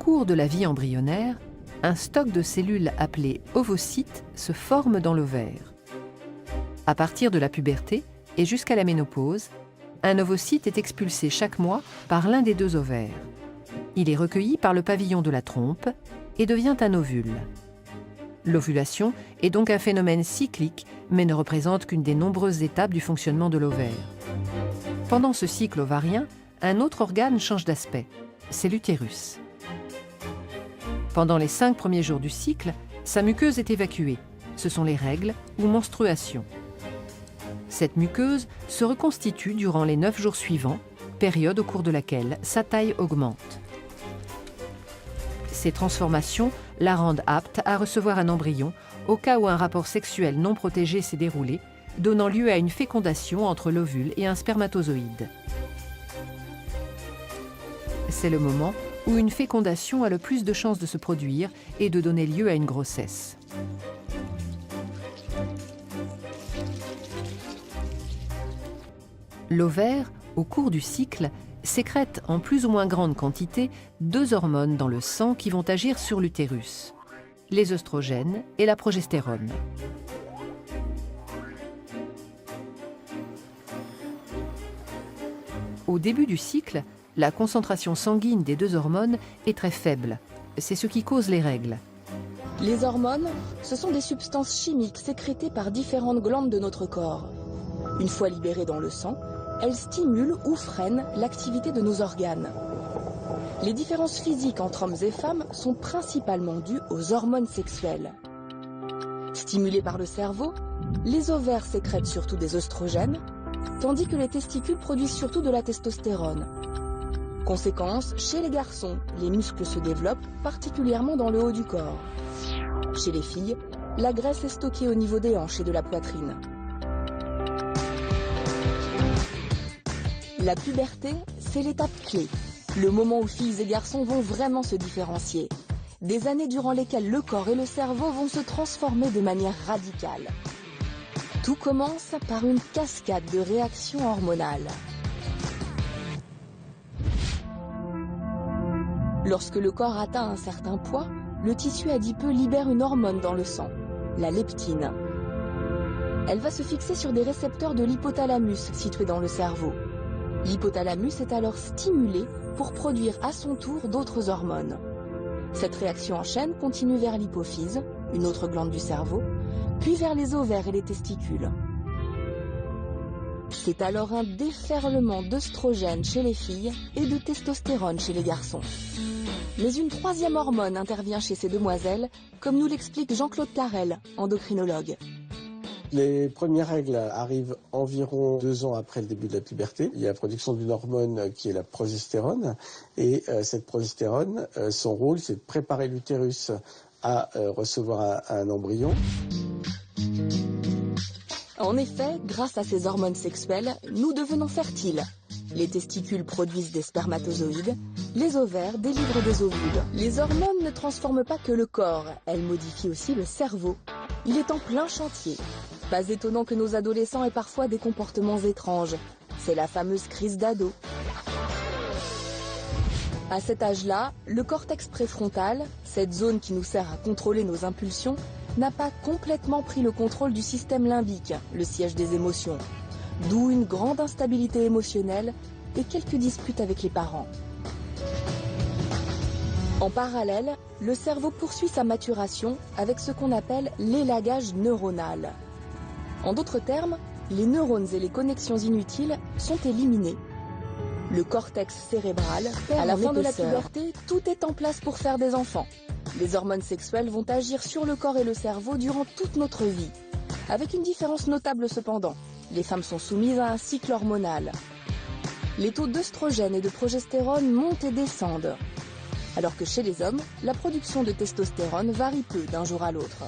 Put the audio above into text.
cours de la vie embryonnaire, un stock de cellules appelées ovocytes se forme dans l'ovaire. À partir de la puberté et jusqu'à la ménopause, un ovocyte est expulsé chaque mois par l'un des deux ovaires. Il est recueilli par le pavillon de la trompe et devient un ovule. L'ovulation est donc un phénomène cyclique, mais ne représente qu'une des nombreuses étapes du fonctionnement de l'ovaire. Pendant ce cycle ovarien, un autre organe change d'aspect, c'est l'utérus. Pendant les 5 premiers jours du cycle, sa muqueuse est évacuée. Ce sont les règles ou menstruations. Cette muqueuse se reconstitue durant les 9 jours suivants, période au cours de laquelle sa taille augmente. Ces transformations la rendent apte à recevoir un embryon au cas où un rapport sexuel non protégé s'est déroulé, donnant lieu à une fécondation entre l'ovule et un spermatozoïde. C'est le moment où une fécondation a le plus de chances de se produire et de donner lieu à une grossesse. L'ovaire, au cours du cycle, sécrète en plus ou moins grande quantité 2 hormones dans le sang qui vont agir sur l'utérus, les œstrogènes et la progestérone. Au début du cycle, la concentration sanguine des 2 hormones est très faible. C'est ce qui cause les règles. Les hormones, ce sont des substances chimiques sécrétées par différentes glandes de notre corps. Une fois libérées dans le sang, elles stimulent ou freinent l'activité de nos organes. Les différences physiques entre hommes et femmes sont principalement dues aux hormones sexuelles. Stimulées par le cerveau, les ovaires sécrètent surtout des œstrogènes, tandis que les testicules produisent surtout de la testostérone. Conséquence, chez les garçons, les muscles se développent, particulièrement dans le haut du corps. Chez les filles, la graisse est stockée au niveau des hanches et de la poitrine. La puberté, c'est l'étape clé, le moment où filles et garçons vont vraiment se différencier. Des années durant lesquelles le corps et le cerveau vont se transformer de manière radicale. Tout commence par une cascade de réactions hormonales. Lorsque le corps atteint un certain poids, le tissu adipeux libère une hormone dans le sang, la leptine. Elle va se fixer sur des récepteurs de l'hypothalamus situés dans le cerveau. L'hypothalamus est alors stimulé pour produire à son tour d'autres hormones. Cette réaction en chaîne continue vers l'hypophyse, une autre glande du cerveau, puis vers les ovaires et les testicules. C'est alors un déferlement d'œstrogènes chez les filles et de testostérone chez les garçons. Mais une 3e hormone intervient chez ces demoiselles, comme nous l'explique Jean-Claude Carrel, endocrinologue. Les premières règles arrivent environ 2 ans après le début de la puberté. Il y a la production d'une hormone qui est la progestérone. Et cette progestérone, son rôle, c'est de préparer l'utérus à recevoir un embryon. En effet, grâce à ces hormones sexuelles, nous devenons fertiles. Les testicules produisent des spermatozoïdes, les ovaires délivrent des ovules. Les hormones ne transforment pas que le corps, elles modifient aussi le cerveau. Il est en plein chantier. Pas étonnant que nos adolescents aient parfois des comportements étranges. C'est la fameuse crise d'ado. À cet âge-là, le cortex préfrontal, cette zone qui nous sert à contrôler nos impulsions, n'a pas complètement pris le contrôle du système limbique, le siège des émotions. D'où une grande instabilité émotionnelle et quelques disputes avec les parents. En parallèle, le cerveau poursuit sa maturation avec ce qu'on appelle l'élagage neuronal. En d'autres termes, les neurones et les connexions inutiles sont éliminés. Le cortex cérébral perd à la fin de la puberté, tout est en place pour faire des enfants. Les hormones sexuelles vont agir sur le corps et le cerveau durant toute notre vie. Avec une différence notable cependant, les femmes sont soumises à un cycle hormonal. Les taux d'œstrogènes et de progestérone montent et descendent. Alors que chez les hommes, la production de testostérone varie peu d'un jour à l'autre.